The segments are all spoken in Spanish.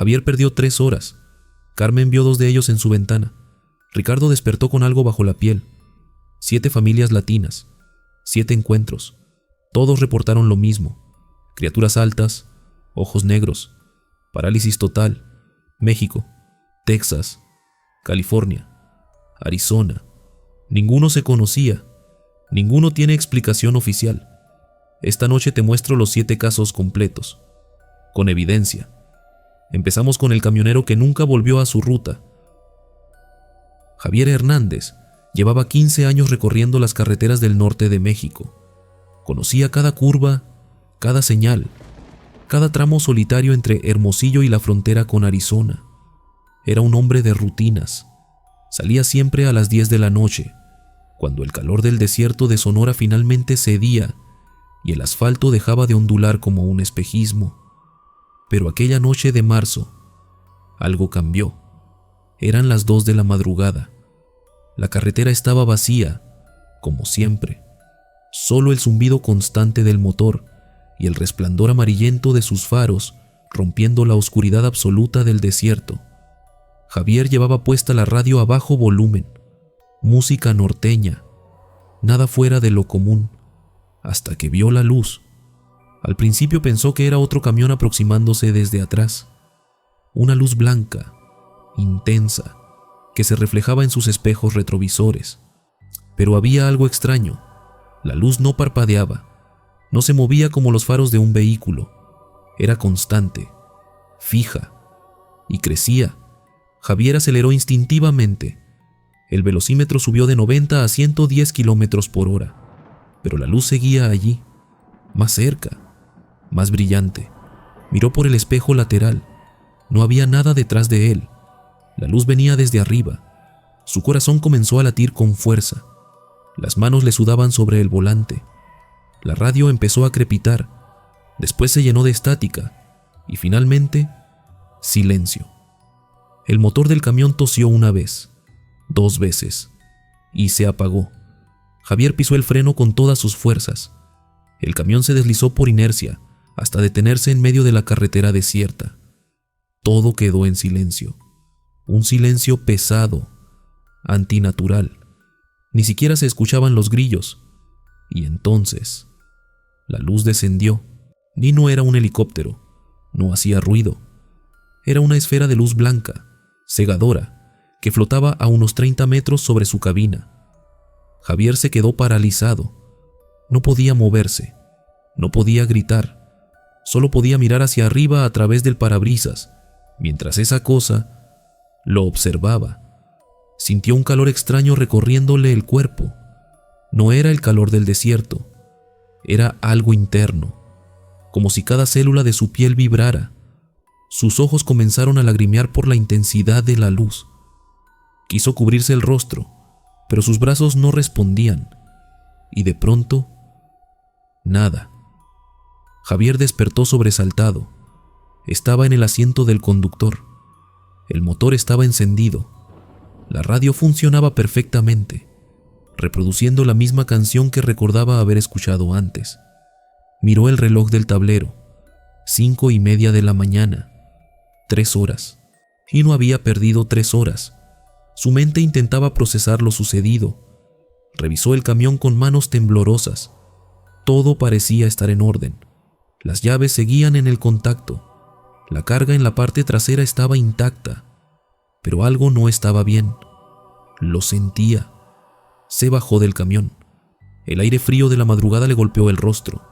Javier perdió 3 horas. Carmen vio 2 de ellos en su ventana. Ricardo despertó con algo bajo la piel. 7 familias latinas, 7 encuentros. Todos reportaron lo mismo: criaturas altas, ojos negros, parálisis total. México, Texas, California, Arizona. Ninguno se conocía. Ninguno tiene explicación oficial. Esta noche te muestro los 7 casos completos, con evidencia. Empezamos con el camionero que nunca volvió a su ruta. Javier Hernández llevaba 15 años recorriendo las carreteras del norte de México. Conocía cada curva, cada señal, cada tramo solitario entre Hermosillo y la frontera con Arizona. Era un hombre de rutinas. Salía siempre a las 10 de la noche, cuando el calor del desierto de Sonora finalmente cedía y el asfalto dejaba de ondular como un espejismo. Pero aquella noche de marzo, algo cambió. Eran las 2 de la madrugada. La carretera estaba vacía, como siempre. Solo el zumbido constante del motor y el resplandor amarillento de sus faros rompiendo la oscuridad absoluta del desierto. Javier llevaba puesta la radio a bajo volumen, música norteña, nada fuera de lo común, hasta que vio la luz. Al principio pensó que era otro camión aproximándose desde atrás. Una luz blanca, intensa, que se reflejaba en sus espejos retrovisores. Pero había algo extraño. La luz no parpadeaba, no se movía como los faros de un vehículo. Era constante, fija, y crecía. Javier aceleró instintivamente. El velocímetro subió de 90 a 110 kilómetros por hora, pero la luz seguía allí, más cerca, más brillante. Miró por el espejo lateral. No había nada detrás de él. La luz venía desde arriba. Su corazón comenzó a latir con fuerza. Las manos le sudaban sobre el volante. La radio empezó a crepitar. Después se llenó de estática. Y finalmente, silencio. El motor del camión tosió una vez, 2 veces, y se apagó. Javier pisó el freno con todas sus fuerzas. El camión se deslizó por inercia hasta detenerse en medio de la carretera desierta. Todo quedó en silencio. Un silencio pesado, antinatural. Ni siquiera se escuchaban los grillos. Y entonces, la luz descendió. Ni no era un helicóptero. No hacía ruido. Era una esfera de luz blanca, cegadora, que flotaba a unos 30 metros sobre su cabina. Javier se quedó paralizado. No podía moverse. No podía gritar. Solo podía mirar hacia arriba a través del parabrisas, mientras esa cosa lo observaba. Sintió un calor extraño recorriéndole el cuerpo. No era el calor del desierto. Era algo interno, como si cada célula de su piel vibrara. Sus ojos comenzaron a lagrimear por la intensidad de la luz. Quiso cubrirse el rostro, pero sus brazos no respondían. Y de pronto, nada. Javier despertó sobresaltado. Estaba en el asiento del conductor. El motor estaba encendido. La radio funcionaba perfectamente, reproduciendo la misma canción que recordaba haber escuchado antes. Miró el reloj del tablero. 5:30 de la mañana. 3 horas. Y no había perdido 3 horas. Su mente intentaba procesar lo sucedido. Revisó el camión con manos temblorosas. Todo parecía estar en orden. Las llaves seguían en el contacto. La carga en la parte trasera estaba intacta. Pero algo no estaba bien. Lo sentía. Se bajó del camión. El aire frío de la madrugada le golpeó el rostro.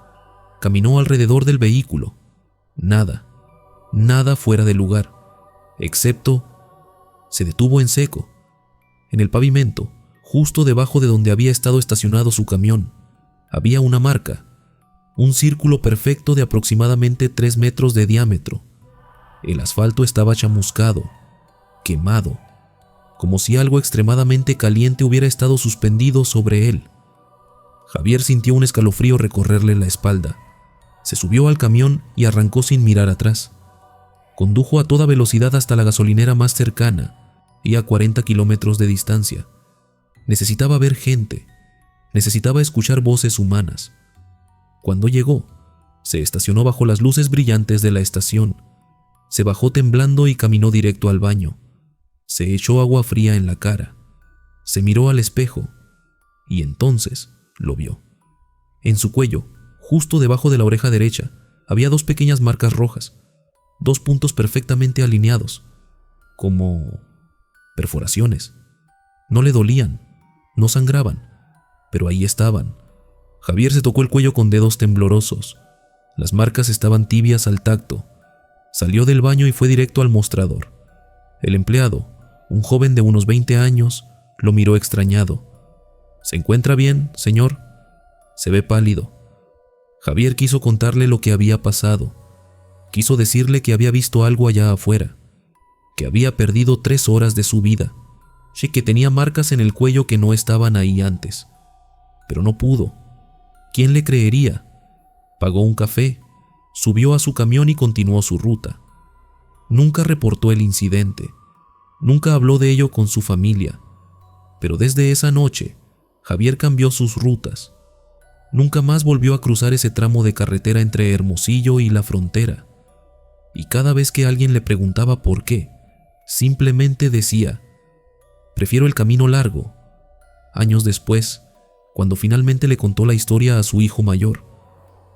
Caminó alrededor del vehículo. Nada. Nada fuera de lugar. Excepto... Se detuvo en seco. En el pavimento, justo debajo de donde había estado estacionado su camión, había una marca. Un círculo perfecto de aproximadamente 3 metros de diámetro. El asfalto estaba chamuscado, quemado, como si algo extremadamente caliente hubiera estado suspendido sobre él. Javier sintió un escalofrío recorrerle la espalda. Se subió al camión y arrancó sin mirar atrás. Condujo a toda velocidad hasta la gasolinera más cercana y a 40 kilómetros de distancia. Necesitaba ver gente. Necesitaba escuchar voces humanas. Cuando llegó, se estacionó bajo las luces brillantes de la estación. Se bajó temblando y caminó directo al baño. Se echó agua fría en la cara. Se miró al espejo y entonces lo vio. En su cuello, justo debajo de la oreja derecha, había 2 pequeñas marcas rojas, 2 puntos perfectamente alineados, como perforaciones. No le dolían, no sangraban, pero ahí estaban. Javier se tocó el cuello con dedos temblorosos. Las marcas estaban tibias al tacto. Salió del baño y fue directo al mostrador. El empleado, un joven de unos 20 años, lo miró extrañado. ¿Se encuentra bien, señor? Se ve pálido. Javier quiso contarle lo que había pasado. Quiso decirle que había visto algo allá afuera, que había perdido 3 horas de su vida, y que tenía marcas en el cuello que no estaban ahí antes. Pero no pudo. ¿Quién le creería? Pagó un café, subió a su camión y continuó su ruta. Nunca reportó el incidente, nunca habló de ello con su familia, pero desde esa noche, Javier cambió sus rutas. Nunca más volvió a cruzar ese tramo de carretera entre Hermosillo y la frontera. Y cada vez que alguien le preguntaba por qué, simplemente decía: prefiero el camino largo. Años después, cuando finalmente le contó la historia a su hijo mayor,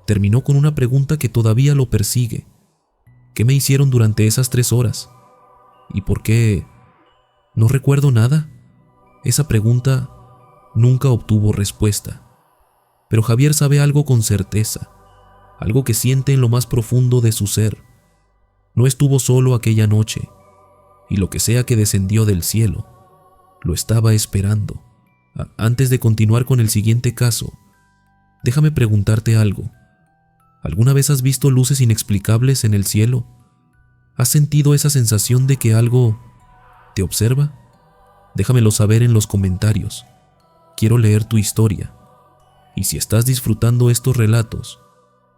terminó con una pregunta que todavía lo persigue. ¿Qué me hicieron durante esas 3 horas? ¿Y por qué? ¿No recuerdo nada? Esa pregunta nunca obtuvo respuesta. Pero Javier sabe algo con certeza, algo que siente en lo más profundo de su ser. No estuvo solo aquella noche, y lo que sea que descendió del cielo, lo estaba esperando. Antes de continuar con el siguiente caso, déjame preguntarte algo. ¿Alguna vez has visto luces inexplicables en el cielo? ¿Has sentido esa sensación de que algo te observa? Déjamelo saber en los comentarios. Quiero leer tu historia. Y si estás disfrutando estos relatos,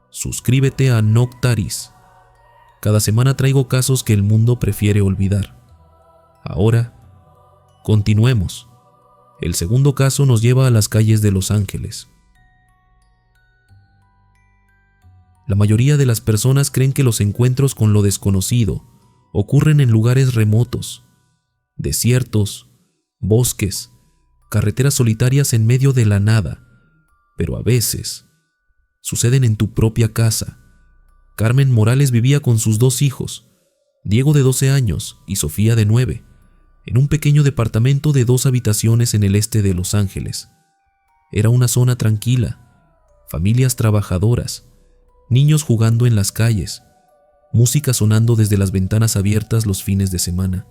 suscríbete a Noctaris. Cada semana traigo casos que el mundo prefiere olvidar. Ahora, continuemos. El segundo caso nos lleva a las calles de Los Ángeles. La mayoría de las personas creen que los encuentros con lo desconocido ocurren en lugares remotos, desiertos, bosques, carreteras solitarias en medio de la nada, pero a veces suceden en tu propia casa. Carmen Morales vivía con sus 2 hijos, Diego de 12 años y Sofía de 9, en un pequeño departamento de 2 habitaciones en el este de Los Ángeles. Era una zona tranquila, familias trabajadoras, niños jugando en las calles, música sonando desde las ventanas abiertas los fines de semana.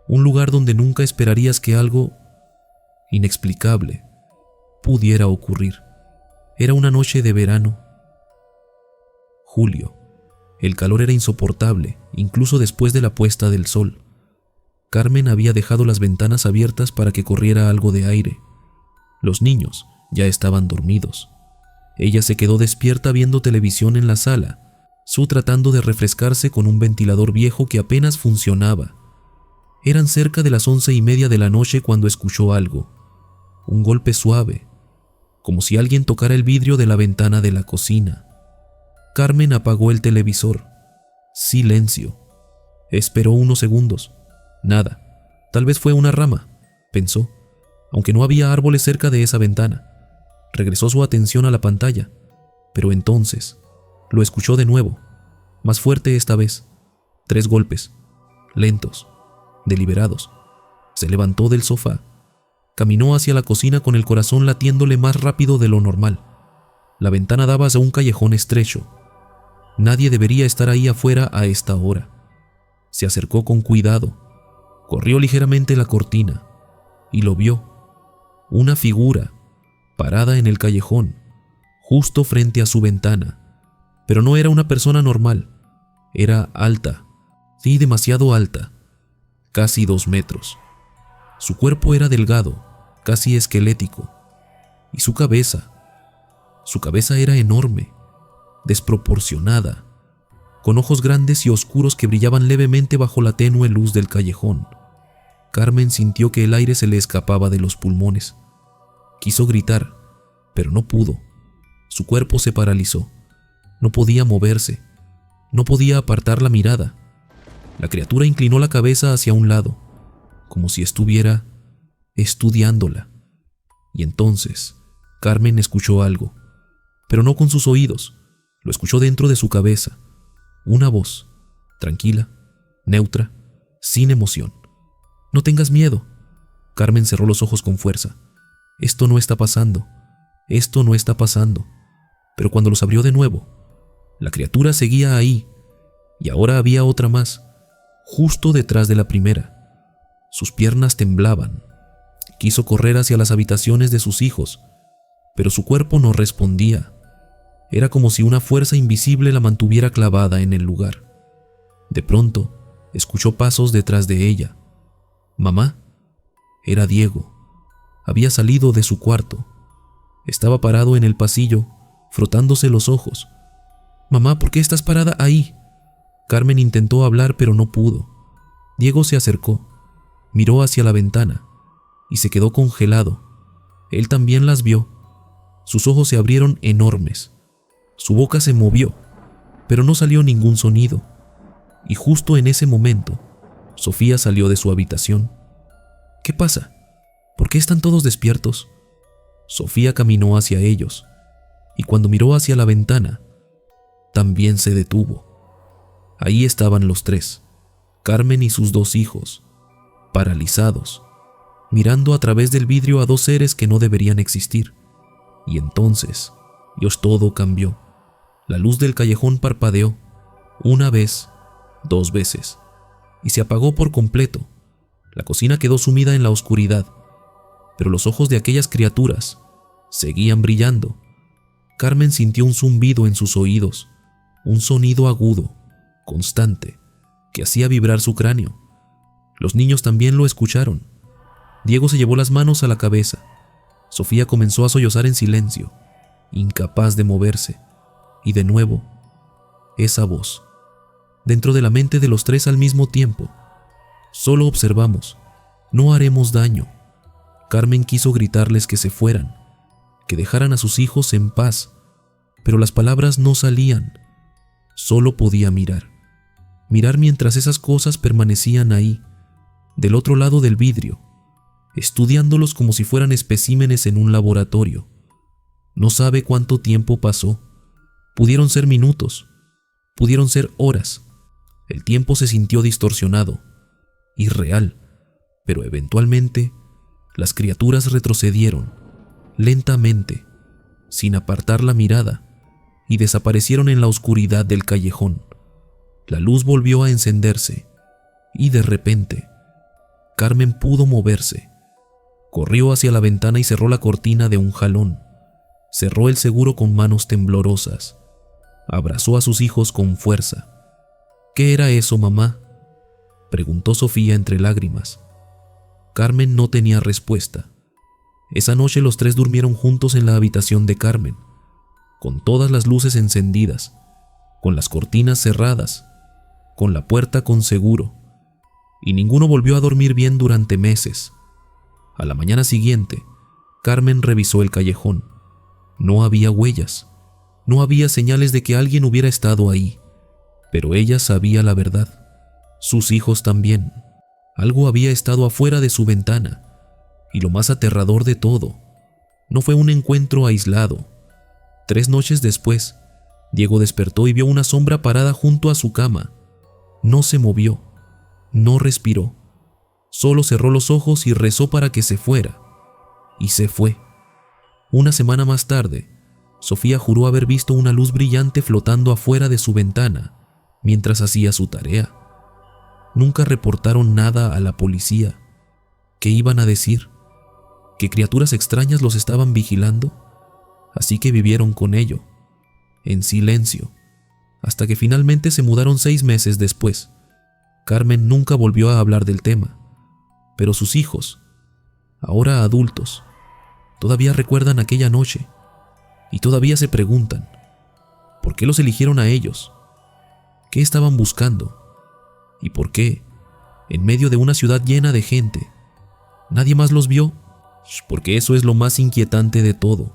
Un lugar donde nunca esperarías que algo inexplicable pudiera ocurrir. Era una noche de verano. Julio. El calor era insoportable, incluso después de la puesta del sol. Carmen había dejado las ventanas abiertas para que corriera algo de aire. Los niños ya estaban dormidos. Ella se quedó despierta viendo televisión en la sala, Sue tratando de refrescarse con un ventilador viejo que apenas funcionaba. Eran cerca de las 11:30 de la noche cuando escuchó algo. Un golpe suave, como si alguien tocara el vidrio de la ventana de la cocina. Carmen apagó el televisor. Silencio. Esperó unos segundos. Nada. Tal vez fue una rama, pensó, aunque no había árboles cerca de esa ventana. Regresó su atención a la pantalla, pero entonces lo escuchó de nuevo, más fuerte esta vez. 3 golpes, lentos, deliberados. Se levantó del sofá, caminó hacia la cocina con el corazón latiéndole más rápido de lo normal. La ventana daba hacia un callejón estrecho. Nadie debería estar ahí afuera a esta hora. Se acercó con cuidado, corrió ligeramente la cortina y lo vio. Una figura parada en el callejón, justo frente a su ventana. Pero no era una persona normal. Era alta, sí, demasiado alta, casi 2 metros. Su cuerpo era delgado, casi esquelético, y su cabeza era enorme, desproporcionada, con ojos grandes y oscuros que brillaban levemente bajo la tenue luz del callejón. Carmen sintió que el aire se le escapaba de los pulmones. Quiso gritar, pero no pudo. Su cuerpo se paralizó. No podía moverse, no podía apartar la mirada, La criatura inclinó la cabeza hacia un lado, como si estuviera estudiándola. Y entonces Carmen escuchó algo, pero no con sus oídos, lo escuchó dentro de su cabeza. Una voz, tranquila, neutra, sin emoción. «No tengas miedo». Carmen cerró los ojos con fuerza. «Esto no está pasando. Esto no está pasando». Pero cuando los abrió de nuevo, la criatura seguía ahí, y ahora había otra más, justo detrás de la primera. Sus piernas temblaban. Quiso correr hacia las habitaciones de sus hijos, pero su cuerpo no respondía. Era como si una fuerza invisible la mantuviera clavada en el lugar. De pronto, escuchó pasos detrás de ella. «¿Mamá?» Era Diego. Había salido de su cuarto. Estaba parado en el pasillo, frotándose los ojos. «Mamá, ¿por qué estás parada ahí?» Carmen intentó hablar, pero no pudo. Diego se acercó, miró hacia la ventana y se quedó congelado. Él también las vio. Sus ojos se abrieron enormes. Su boca se movió, pero no salió ningún sonido. Y justo en ese momento, Sofía salió de su habitación. «¿Qué pasa? ¿Por qué están todos despiertos?» Sofía caminó hacia ellos, y cuando miró hacia la ventana, también se detuvo. Ahí estaban los tres, Carmen y sus dos hijos, paralizados, mirando a través del vidrio a dos seres que no deberían existir. Y entonces, todo cambió. La luz del callejón parpadeó, una vez, dos veces, y se apagó por completo. La cocina quedó sumida en la oscuridad, pero los ojos de aquellas criaturas seguían brillando. Carmen sintió un zumbido en sus oídos, un sonido agudo, constante, que hacía vibrar su cráneo. Los niños también lo escucharon. Diego se llevó las manos a la cabeza. Sofía comenzó a sollozar en silencio, incapaz de moverse. Y de nuevo, esa voz, dentro de la mente de los tres al mismo tiempo. «Solo observamos, no haremos daño». Carmen quiso gritarles que se fueran, que dejaran a sus hijos en paz, pero las palabras no salían. Solo podía mirar mientras esas cosas permanecían ahí, del otro lado del vidrio, estudiándolos como si fueran especímenes en un laboratorio. No sabe cuánto tiempo pasó. Pudieron ser minutos, pudieron ser horas. El tiempo se sintió distorsionado, irreal, pero eventualmente las criaturas retrocedieron, lentamente, sin apartar la mirada, y desaparecieron en la oscuridad del callejón. La luz volvió a encenderse, y de repente, Carmen pudo moverse. Corrió hacia la ventana y cerró la cortina de un jalón. Cerró el seguro con manos temblorosas. Abrazó a sus hijos con fuerza. «¿Qué era eso, mamá?», preguntó Sofía entre lágrimas. Carmen no tenía respuesta. Esa noche los tres durmieron juntos en la habitación de Carmen, con todas las luces encendidas, con las cortinas cerradas, con la puerta con seguro, y ninguno volvió a dormir bien durante meses. A la mañana siguiente, Carmen revisó el callejón. No había huellas, no había señales de que alguien hubiera estado ahí, pero ella sabía la verdad. Sus hijos también. Algo había estado afuera de su ventana, y lo más aterrador de todo, no fue un encuentro aislado. 3 noches después, Diego despertó y vio una sombra parada junto a su cama. No se movió, no respiró, solo cerró los ojos y rezó para que se fuera. Y se fue. Una semana más tarde, Sofía juró haber visto una luz brillante flotando afuera de su ventana mientras hacía su tarea. Nunca reportaron nada a la policía. ¿Qué iban a decir? ¿Que criaturas extrañas los estaban vigilando? Así que vivieron con ello, en silencio, hasta que finalmente se mudaron 6 meses después. Carmen nunca volvió a hablar del tema, pero sus hijos, ahora adultos, todavía recuerdan aquella noche y todavía se preguntan, ¿por qué los eligieron a ellos? ¿Qué estaban buscando? ¿Y por qué, en medio de una ciudad llena de gente, nadie más los vio? Porque eso es lo más inquietante de todo.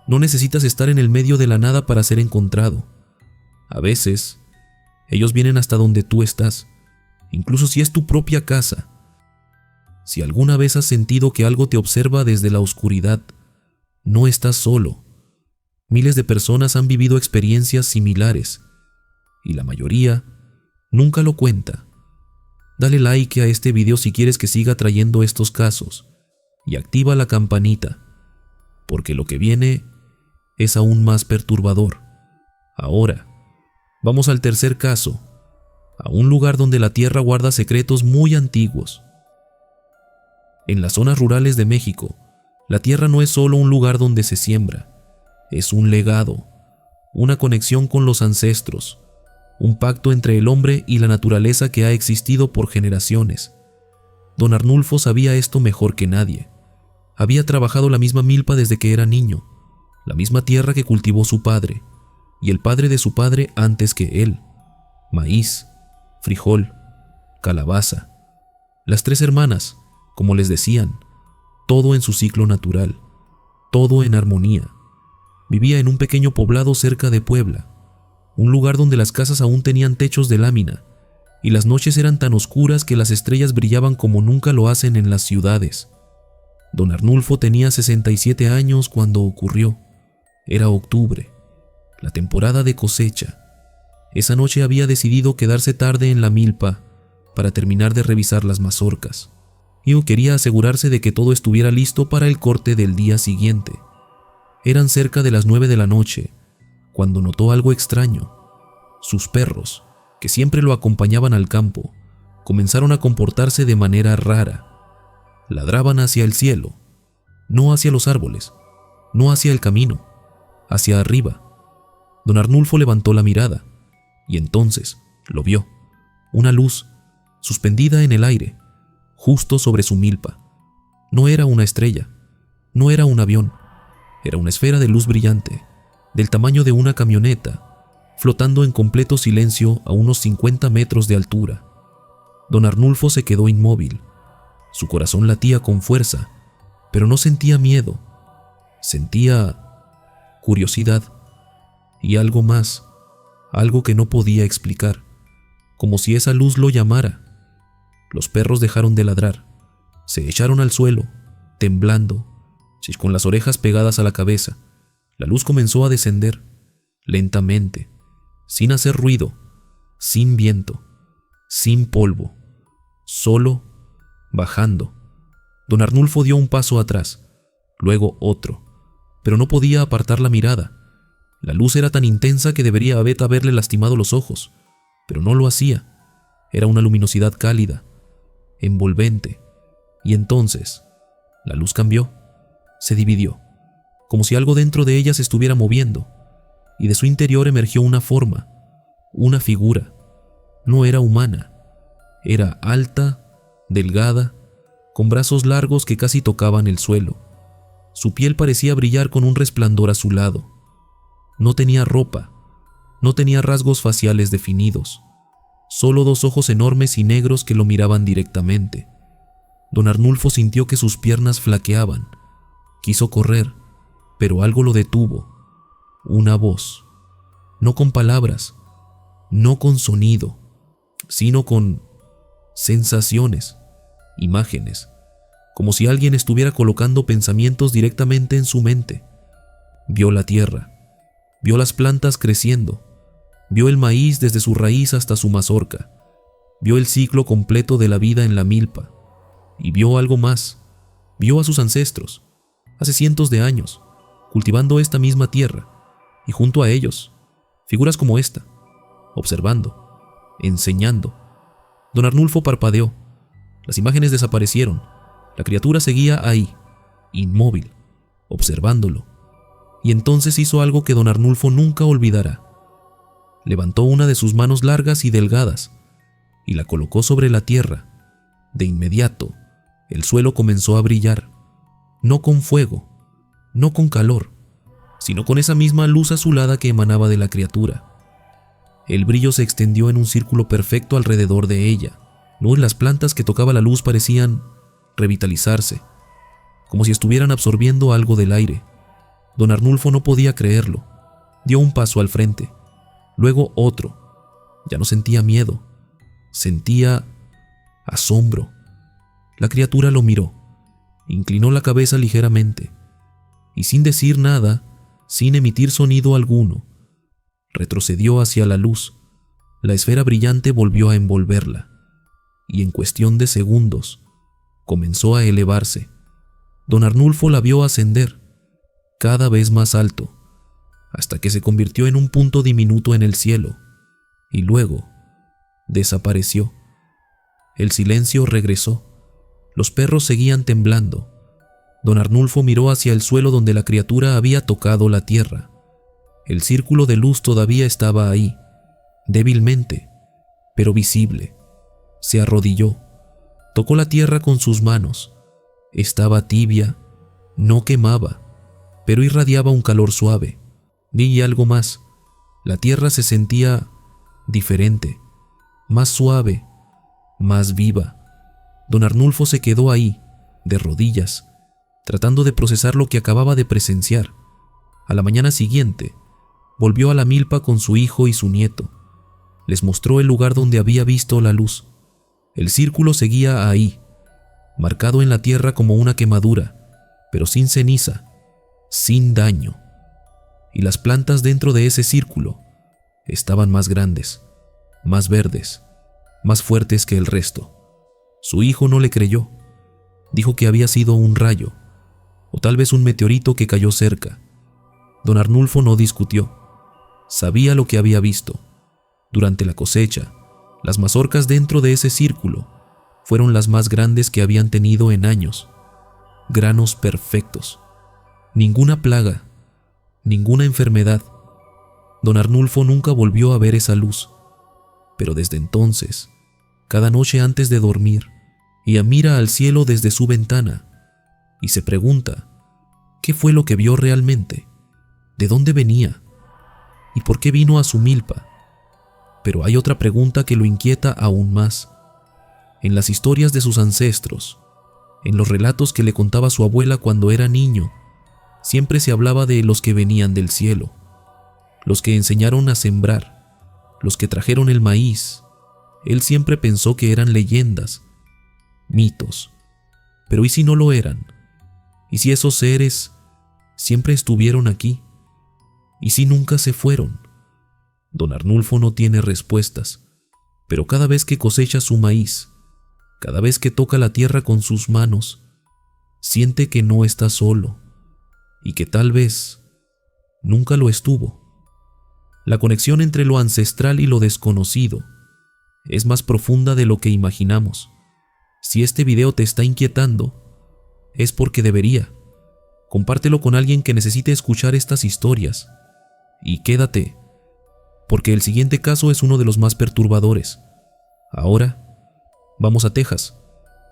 No necesitas estar en el medio de la nada para ser encontrado. A veces, ellos vienen hasta donde tú estás, incluso si es tu propia casa. Si alguna vez has sentido que algo te observa desde la oscuridad, no estás solo. Miles de personas han vivido experiencias similares, y la mayoría nunca lo cuenta. Dale like a este video si quieres que siga trayendo estos casos, y activa la campanita, porque lo que viene es aún más perturbador. Ahora, vamos al tercer caso, a un lugar donde la tierra guarda secretos muy antiguos. En las zonas rurales de México, la tierra no es solo un lugar donde se siembra, es un legado, una conexión con los ancestros, un pacto entre el hombre y la naturaleza que ha existido por generaciones. Don Arnulfo sabía esto mejor que nadie. Había trabajado la misma milpa desde que era niño, la misma tierra que cultivó su padre, y el padre de su padre antes que él. Maíz, frijol, calabaza. Las tres hermanas, como les decían, todo en su ciclo natural, todo en armonía. Vivía en un pequeño poblado cerca de Puebla, un lugar donde las casas aún tenían techos de lámina, y las noches eran tan oscuras que las estrellas brillaban como nunca lo hacen en las ciudades. Don Arnulfo tenía 67 años cuando ocurrió. Era octubre, la temporada de cosecha. Esa noche había decidido quedarse tarde en la milpa para terminar de revisar las mazorcas, y quería asegurarse de que todo estuviera listo para el corte del día siguiente. Eran cerca de las 9 de la noche, cuando notó algo extraño. Sus perros, que siempre lo acompañaban al campo, comenzaron a comportarse de manera rara. Ladraban hacia el cielo, no hacia los árboles, no hacia el camino, hacia arriba. Don Arnulfo levantó la mirada, y entonces lo vio, una luz, suspendida en el aire, justo sobre su milpa. No era una estrella, no era un avión, era una esfera de luz brillante, del tamaño de una camioneta, flotando en completo silencio a unos 50 metros de altura. Don Arnulfo se quedó inmóvil. Su corazón latía con fuerza, pero no sentía miedo. Sentía curiosidad y algo más, algo que no podía explicar, como si esa luz lo llamara. Los perros dejaron de ladrar, se echaron al suelo, temblando, con las orejas pegadas a la cabeza. La luz comenzó a descender, lentamente, sin hacer ruido, sin viento, sin polvo, solo bajando. Don Arnulfo dio un paso atrás, luego otro, pero no podía apartar la mirada. La luz era tan intensa que debería haberle lastimado los ojos, pero no lo hacía. Era una luminosidad cálida, envolvente, y entonces la luz cambió, se dividió, como si algo dentro de ella se estuviera moviendo, y de su interior emergió una forma, una figura. No era humana, era alta, delgada, con brazos largos que casi tocaban el suelo. Su piel parecía brillar con un resplandor azulado. No tenía ropa, no tenía rasgos faciales definidos, solo dos ojos enormes y negros que lo miraban directamente. Don Arnulfo sintió que sus piernas flaqueaban. Quiso correr, pero algo lo detuvo. Una voz, no con palabras, no con sonido, sino con sensaciones, imágenes, como si alguien estuviera colocando pensamientos directamente en su mente. Vio la tierra, vio las plantas creciendo, vio el maíz desde su raíz hasta su mazorca, vio el ciclo completo de la vida en la milpa, y vio algo más. Vio a sus ancestros, hace cientos de años, cultivando esta misma tierra, y junto a ellos, figuras como esta, observando, enseñando. Don Arnulfo parpadeó. Las imágenes desaparecieron. La criatura seguía ahí, inmóvil, observándolo. Y entonces hizo algo que don Arnulfo nunca olvidará. Levantó una de sus manos largas y delgadas y la colocó sobre la tierra. De inmediato, el suelo comenzó a brillar, no con fuego, no con calor, sino con esa misma luz azulada que emanaba de la criatura. El brillo se extendió en un círculo perfecto alrededor de ella. Las plantas que tocaba la luz parecían revitalizarse, como si estuvieran absorbiendo algo del aire. Don Arnulfo no podía creerlo. Dio un paso al frente, luego otro. Ya no sentía miedo, sentía asombro. La criatura lo miró, inclinó la cabeza ligeramente y sin decir nada, sin emitir sonido alguno, retrocedió hacia la luz. La esfera brillante volvió a envolverla y en cuestión de segundos comenzó a elevarse. Don Arnulfo la vio ascender, cada vez más alto, hasta que se convirtió en un punto diminuto en el cielo y luego desapareció. El silencio regresó. Los perros seguían temblando. Don Arnulfo miró hacia el suelo donde la criatura había tocado la tierra. El círculo de luz todavía estaba ahí, débilmente, pero visible. Se arrodilló, tocó la tierra con sus manos. Estaba tibia, no quemaba, pero irradiaba un calor suave. Y algo más, la tierra se sentía diferente, más suave, más viva. Don Arnulfo se quedó ahí, de rodillas, tratando de procesar lo que acababa de presenciar. A la mañana siguiente, volvió a la milpa con su hijo y su nieto. Les mostró el lugar donde había visto la luz. El círculo seguía ahí, marcado en la tierra como una quemadura, pero sin ceniza, sin daño. Y las plantas dentro de ese círculo estaban más grandes, más verdes, más fuertes que el resto. Su hijo no le creyó. Dijo que había sido un rayo, o tal vez un meteorito que cayó cerca. Don Arnulfo no discutió. Sabía lo que había visto. Durante la cosecha, las mazorcas dentro de ese círculo fueron las más grandes que habían tenido en años. Granos perfectos. Ninguna plaga, ninguna enfermedad. Don Arnulfo nunca volvió a ver esa luz. Pero desde entonces, cada noche antes de dormir, ella mira al cielo desde su ventana y se pregunta, ¿qué fue lo que vio realmente? ¿De dónde venía? ¿Y por qué vino a su milpa? Pero hay otra pregunta que lo inquieta aún más. En las historias de sus ancestros, en los relatos que le contaba su abuela cuando era niño, siempre se hablaba de los que venían del cielo, los que enseñaron a sembrar, los que trajeron el maíz. Él siempre pensó que eran leyendas, mitos. Pero ¿y si no lo eran? ¿Y si esos seres siempre estuvieron aquí? ¿Y si nunca se fueron? Don Arnulfo no tiene respuestas, pero cada vez que cosecha su maíz, cada vez que toca la tierra con sus manos, siente que no está solo y que tal vez nunca lo estuvo. La conexión entre lo ancestral y lo desconocido es más profunda de lo que imaginamos. Si este video te está inquietando, es porque debería. Compártelo con alguien que necesite escuchar estas historias. Y quédate, porque el siguiente caso es uno de los más perturbadores. Ahora, vamos a Texas,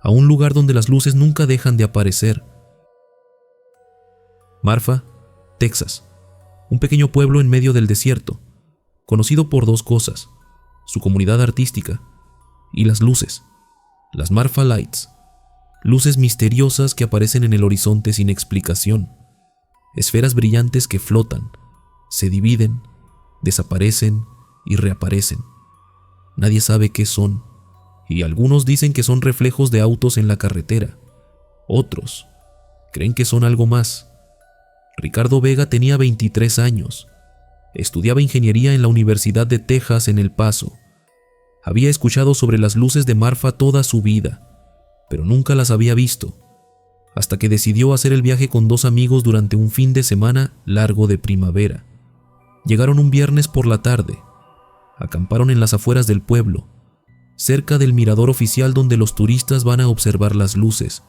a un lugar donde las luces nunca dejan de aparecer. Marfa, Texas, un pequeño pueblo en medio del desierto, conocido por dos cosas: su comunidad artística y las luces, las Marfa Lights, luces misteriosas que aparecen en el horizonte sin explicación, esferas brillantes que flotan, se dividen, desaparecen y reaparecen. Nadie sabe qué son, y algunos dicen que son reflejos de autos en la carretera. Otros creen que son algo más. Ricardo Vega tenía 23 años. Estudiaba ingeniería en la Universidad de Texas en El Paso. Había escuchado sobre las luces de Marfa toda su vida, pero nunca las había visto, hasta que decidió hacer el viaje con dos amigos durante un fin de semana largo de primavera. Llegaron un viernes por la tarde. Acamparon en las afueras del pueblo, cerca del mirador oficial donde los turistas van a observar las luces.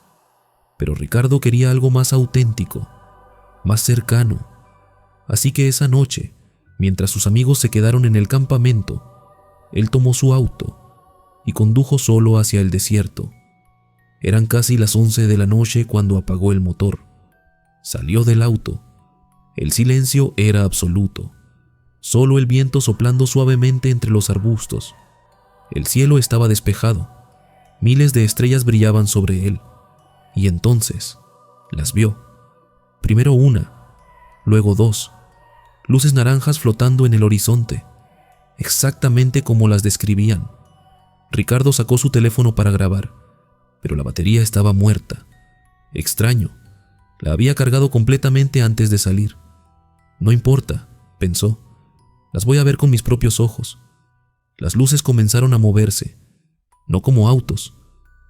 Pero Ricardo quería algo más auténtico, más cercano. Así que esa noche, mientras sus amigos se quedaron en el campamento, él tomó su auto y condujo solo hacia el desierto. Eran casi las 11 de la noche cuando apagó el motor. Salió del auto. El silencio era absoluto. Solo el viento soplando suavemente entre los arbustos. El cielo estaba despejado. Miles de estrellas brillaban sobre él. Y entonces las vio. Primero una, luego dos. Luces naranjas flotando en el horizonte, exactamente como las describían. Ricardo sacó su teléfono para grabar, pero la batería estaba muerta. Extraño, la había cargado completamente antes de salir. No importa, pensó, las voy a ver con mis propios ojos. Las luces comenzaron a moverse, no como autos,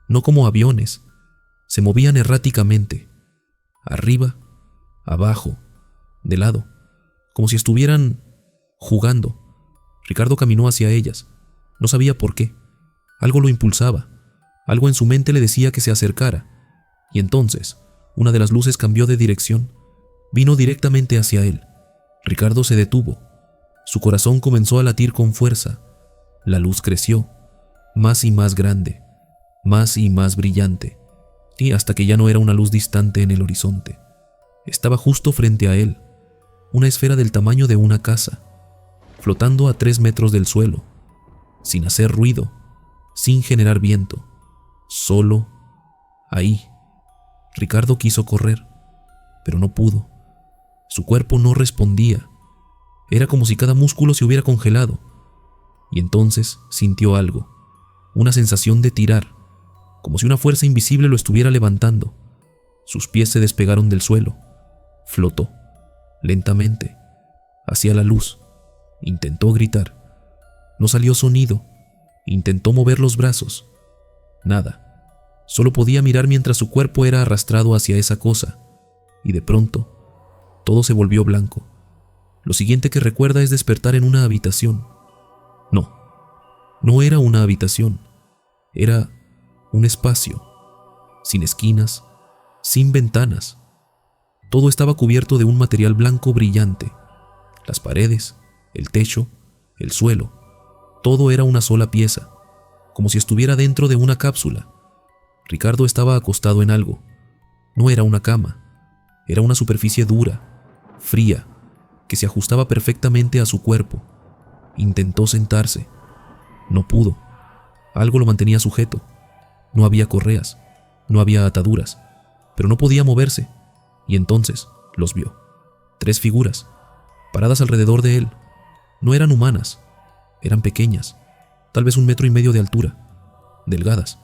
no como aviones, se movían erráticamente, arriba, abajo, de lado, como si estuvieran jugando. Ricardo caminó hacia ellas, no sabía por qué, algo lo impulsaba, algo en su mente le decía que se acercara, y entonces, una de las luces cambió de dirección, vino directamente hacia él. Ricardo se detuvo, su corazón comenzó a latir con fuerza, la luz creció, más y más grande, más y más brillante, y hasta que ya no era una luz distante en el horizonte. Estaba justo frente a él, una esfera del tamaño de una casa, flotando a 3 metros del suelo, sin hacer ruido, sin generar viento, solo ahí. Ricardo quiso correr, pero no pudo. Su cuerpo no respondía. Era como si cada músculo se hubiera congelado. Y entonces sintió algo, una sensación de tirar, como si una fuerza invisible lo estuviera levantando. Sus pies se despegaron del suelo. Flotó, lentamente, hacia la luz. Intentó gritar. No salió sonido. Intentó mover los brazos. Nada. Solo podía mirar mientras su cuerpo era arrastrado hacia esa cosa. Y de pronto, todo se volvió blanco. Lo siguiente que recuerda es despertar en una habitación. No, no era una habitación. Era un espacio, sin esquinas, sin ventanas. Todo estaba cubierto de un material blanco brillante. Las paredes, el techo, el suelo, todo era una sola pieza, como si estuviera dentro de una cápsula. Ricardo estaba acostado en algo. No era una cama, era una superficie dura, fría, que se ajustaba perfectamente a su cuerpo. Intentó sentarse. No pudo. Algo lo mantenía sujeto. No había correas, no había ataduras, pero no podía moverse. Y entonces los vio. 3 figuras, paradas alrededor de él. No eran humanas, eran pequeñas, tal vez 1,5 metros de altura, delgadas,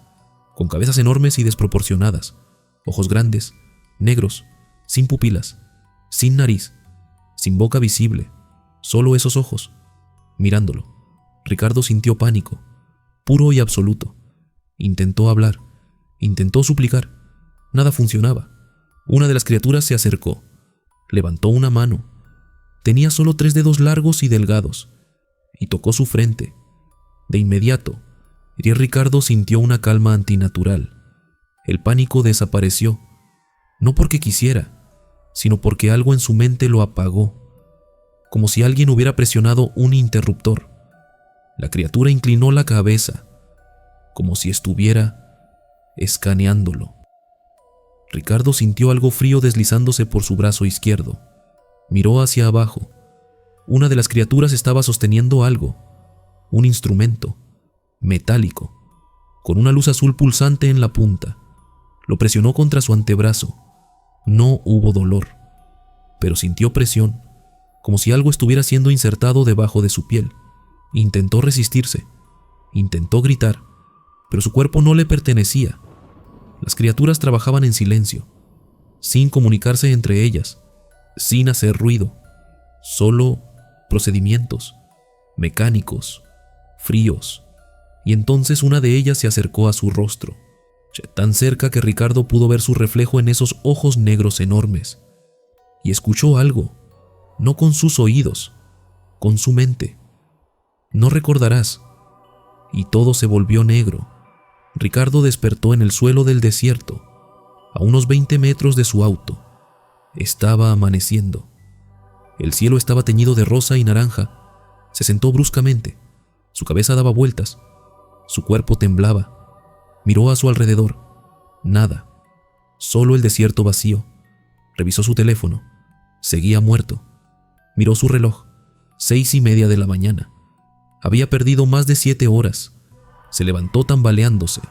con cabezas enormes y desproporcionadas, ojos grandes, negros, sin pupilas, sin nariz, sin boca visible, solo esos ojos. Mirándolo, Ricardo sintió pánico, puro y absoluto. Intentó hablar, intentó suplicar, nada funcionaba. Una de las criaturas se acercó, levantó una mano. Tenía solo 3 dedos largos y delgados, y tocó su frente. De inmediato, Ricardo sintió una calma antinatural. El pánico desapareció, no porque quisiera, sino porque algo en su mente lo apagó, como si alguien hubiera presionado un interruptor. La criatura inclinó la cabeza, como si estuviera escaneándolo. Ricardo sintió algo frío deslizándose por su brazo izquierdo. Miró hacia abajo. Una de las criaturas estaba sosteniendo algo, un instrumento, metálico, con una luz azul pulsante en la punta. Lo presionó contra su antebrazo. No hubo dolor, pero sintió presión, como si algo estuviera siendo insertado debajo de su piel. Intentó resistirse, intentó gritar, pero su cuerpo no le pertenecía. Las criaturas trabajaban en silencio, sin comunicarse entre ellas, sin hacer ruido, solo procedimientos mecánicos, fríos. Y entonces una de ellas se acercó a su rostro, tan cerca que Ricardo pudo ver su reflejo en esos ojos negros enormes, y escuchó algo, no con sus oídos, con su mente. No recordarás. Y todo se volvió negro. Ricardo despertó en el suelo del desierto, a unos 20 metros de su auto. Estaba amaneciendo. El cielo estaba teñido de rosa y naranja. Se sentó bruscamente. Su cabeza daba vueltas. Su cuerpo temblaba. Miró a su alrededor. Nada. Solo el desierto vacío. Revisó su teléfono. Seguía muerto. Miró su reloj. 6:30 de la mañana. Había perdido más de 7 horas. Se levantó tambaleándose.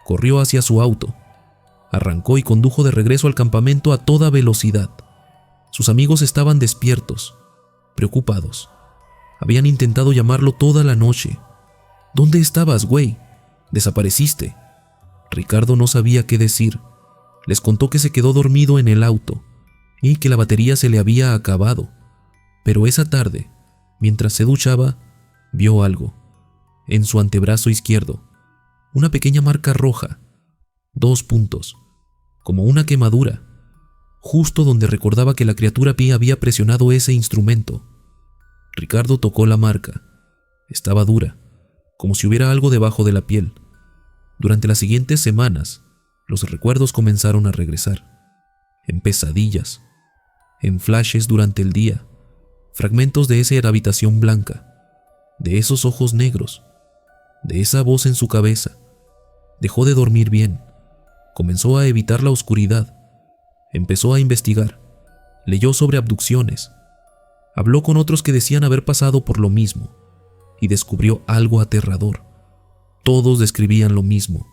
Corrió hacia su auto. Arrancó y condujo de regreso al campamento a toda velocidad. Sus amigos estaban despiertos, preocupados. Habían intentado llamarlo toda la noche. ¿Dónde estabas, güey? Desapareciste. Ricardo no sabía qué decir. Les contó que se quedó dormido en el auto y que la batería se le había acabado. Pero esa tarde, mientras se duchaba, vio algo. En su antebrazo izquierdo, una pequeña marca roja, 2 puntos, como una quemadura, justo donde recordaba que la criatura Pi había presionado ese instrumento. Ricardo tocó la marca. Estaba dura, como si hubiera algo debajo de la piel. Durante las siguientes semanas, los recuerdos comenzaron a regresar, en pesadillas, en flashes durante el día, fragmentos de esa habitación blanca, de esos ojos negros, de esa voz en su cabeza. Dejó de dormir bien, comenzó a evitar la oscuridad, empezó a investigar, leyó sobre abducciones, habló con otros que decían haber pasado por lo mismo y descubrió algo aterrador. Todos describían lo mismo,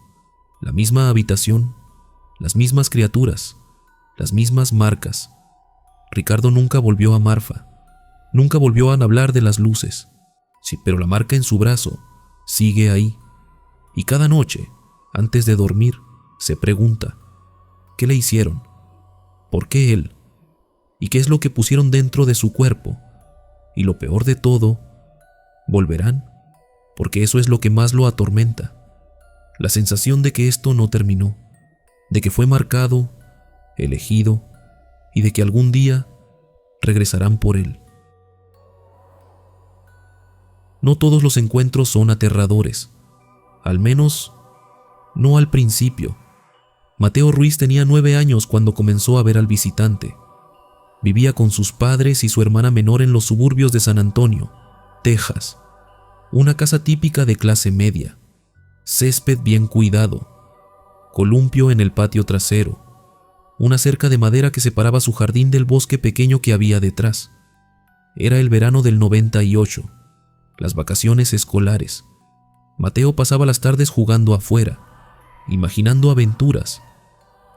la misma habitación, las mismas criaturas, las mismas marcas. Ricardo nunca volvió a Marfa, nunca volvió a hablar de las luces. Sí, pero la marca en su brazo sigue ahí. Y cada noche, antes de dormir, se pregunta, ¿qué le hicieron? ¿Por qué él? ¿Y qué es lo que pusieron dentro de su cuerpo? Y lo peor de todo, ¿volverán? Porque eso es lo que más lo atormenta. La sensación de que esto no terminó, de que fue marcado, elegido, y de que algún día regresarán por él. No todos los encuentros son aterradores, al menos no al principio. Mateo Ruiz tenía 9 años cuando comenzó a ver al visitante. Vivía con sus padres y su hermana menor en los suburbios de San Antonio, Texas. Una casa típica de clase media, césped bien cuidado, columpio en el patio trasero, una cerca de madera que separaba su jardín del bosque pequeño que había detrás. Era el verano del 98, las vacaciones escolares. Mateo pasaba las tardes jugando afuera, imaginando aventuras,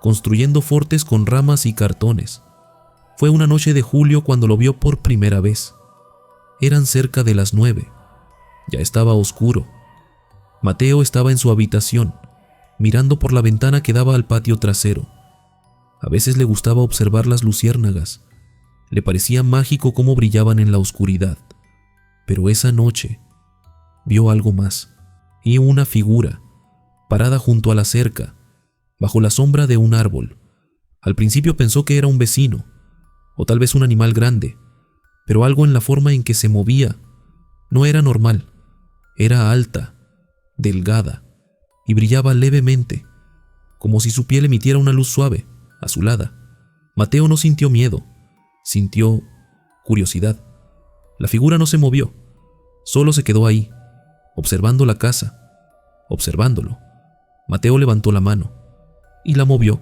construyendo fortes con ramas y cartones. Fue una noche de julio cuando lo vio por primera vez. Eran cerca de las 9. Ya estaba oscuro. Mateo estaba en su habitación, mirando por la ventana que daba al patio trasero. A veces le gustaba observar las luciérnagas. Le parecía mágico cómo brillaban en la oscuridad. Pero esa noche vio algo más, y una figura, parada junto a la cerca, bajo la sombra de un árbol. Al principio pensó que era un vecino, o tal vez un animal grande, pero algo en la forma en que se movía no era normal. Era alta, delgada, y brillaba levemente, como si su piel emitiera una luz suave, azulada. Mateo no sintió miedo, sintió curiosidad. La figura no se movió, solo se quedó ahí, observando la casa, observándolo. Mateo levantó la mano y la movió,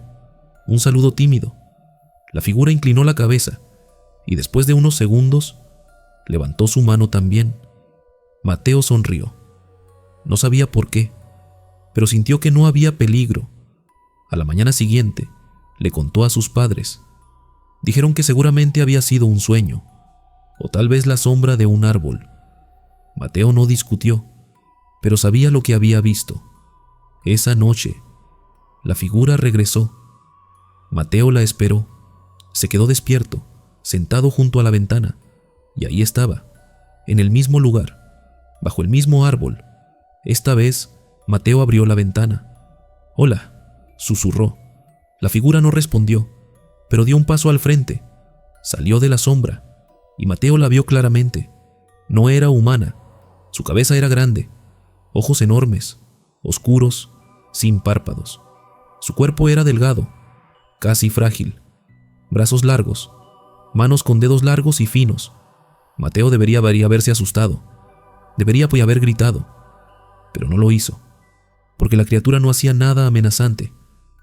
un saludo tímido. La figura inclinó la cabeza y después de unos segundos levantó su mano también. Mateo sonrió. No sabía por qué, pero sintió que no había peligro. A la mañana siguiente le contó a sus padres. Dijeron que seguramente había sido un sueño, o tal vez la sombra de un árbol. Mateo no discutió, pero sabía lo que había visto. Esa noche, la figura regresó. Mateo la esperó. Se quedó despierto, sentado junto a la ventana, y ahí estaba, en el mismo lugar, bajo el mismo árbol. Esta vez, Mateo abrió la ventana. «Hola», susurró. La figura no respondió, pero dio un paso al frente. Salió de la sombra, y Mateo la vio claramente. No era humana. Su cabeza era grande, ojos enormes, oscuros, sin párpados. Su cuerpo era delgado, casi frágil, brazos largos, manos con dedos largos y finos. Mateo debería haberse asustado, debería haber gritado, pero no lo hizo, porque la criatura no hacía nada amenazante,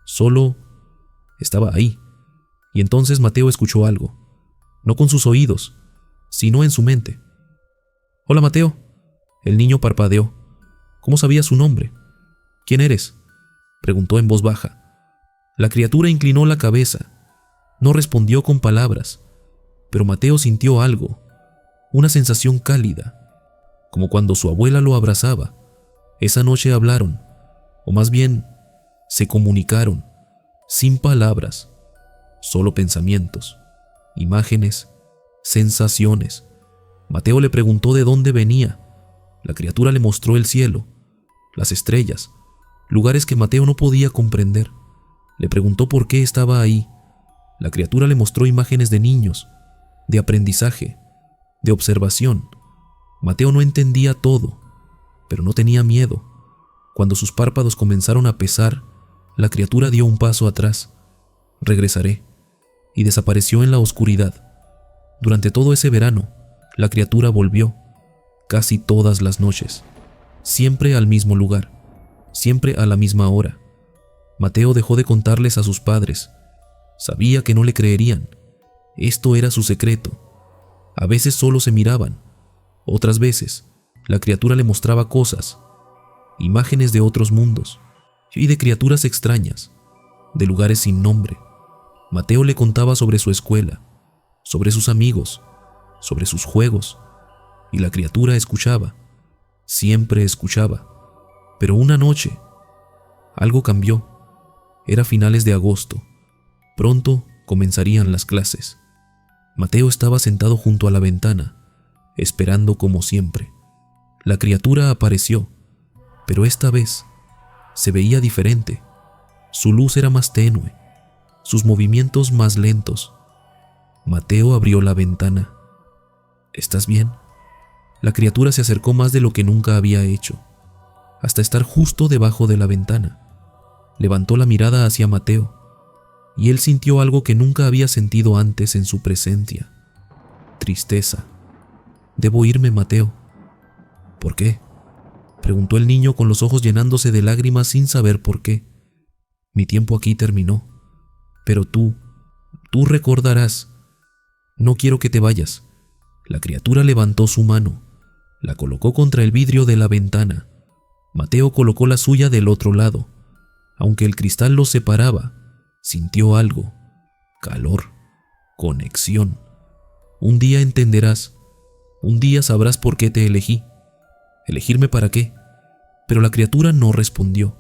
solo estaba ahí. Y entonces Mateo escuchó algo, no con sus oídos, sino en su mente. «Hola, Mateo». El niño parpadeó. ¿Cómo sabía su nombre? «¿Quién eres?», preguntó en voz baja. La criatura inclinó la cabeza. No respondió con palabras, pero Mateo sintió algo, una sensación cálida, como cuando su abuela lo abrazaba. Esa noche hablaron, o más bien, se comunicaron, sin palabras, solo pensamientos, imágenes, sensaciones. Mateo le preguntó de dónde venía. La criatura le mostró el cielo, las estrellas, lugares que Mateo no podía comprender. Le preguntó por qué estaba ahí. La criatura le mostró imágenes de niños, de aprendizaje, de observación. Mateo no entendía todo, pero no tenía miedo. Cuando sus párpados comenzaron a pesar, la criatura dio un paso atrás. Regresaré, y desapareció en la oscuridad. Durante todo ese verano, la criatura volvió, casi todas las noches, siempre al mismo lugar, siempre a la misma hora. Mateo dejó de contarles a sus padres. Sabía que no le creerían. Esto era su secreto. A veces solo se miraban. Otras veces, la criatura le mostraba cosas, imágenes de otros mundos y de criaturas extrañas, de lugares sin nombre. Mateo le contaba sobre su escuela, sobre sus amigos, sobre sus juegos, y la criatura escuchaba, siempre escuchaba. Pero una noche, algo cambió. Era finales de agosto. Pronto comenzarían las clases. Mateo estaba sentado junto a la ventana, esperando como siempre. La criatura apareció, pero esta vez se veía diferente. Su luz era más tenue, sus movimientos más lentos. Mateo abrió la ventana. ¿Estás bien? La criatura se acercó más de lo que nunca había hecho, hasta estar justo debajo de la ventana. Levantó la mirada hacia Mateo, y él sintió algo que nunca había sentido antes en su presencia: tristeza. «Debo irme, Mateo». «¿Por qué?», preguntó el niño con los ojos llenándose de lágrimas sin saber por qué. «Mi tiempo aquí terminó, pero tú recordarás. No quiero que te vayas». La criatura levantó su mano, la colocó contra el vidrio de la ventana. Mateo colocó la suya del otro lado. Aunque el cristal los separaba, sintió algo: calor, conexión. Un día entenderás, un día sabrás por qué te elegí. ¿Elegirme para qué? Pero la criatura no respondió.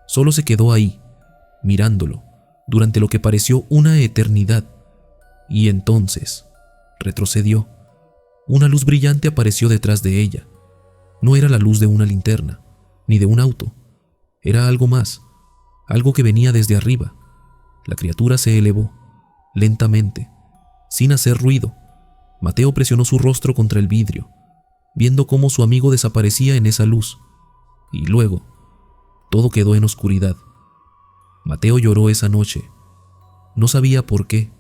Solo se quedó ahí, mirándolo, durante lo que pareció una eternidad. Y entonces retrocedió. Una luz brillante apareció detrás de ella. No era la luz de una linterna, ni de un auto. Era algo más, algo que venía desde arriba. La criatura se elevó, lentamente, sin hacer ruido. Mateo presionó su rostro contra el vidrio, viendo cómo su amigo desaparecía en esa luz. Y luego, todo quedó en oscuridad. Mateo lloró esa noche. No sabía por qué.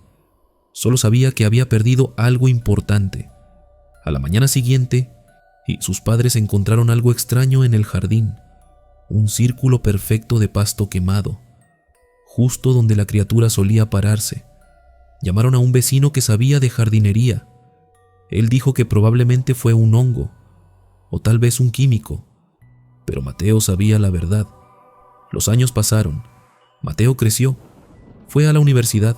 Solo sabía que había perdido algo importante. A la mañana siguiente, sus padres encontraron algo extraño en el jardín: un círculo perfecto de pasto quemado, justo donde la criatura solía pararse. Llamaron a un vecino que sabía de jardinería. Él dijo que probablemente fue un hongo, o tal vez un químico, pero Mateo sabía la verdad. Los años pasaron. Mateo creció, fue a la universidad,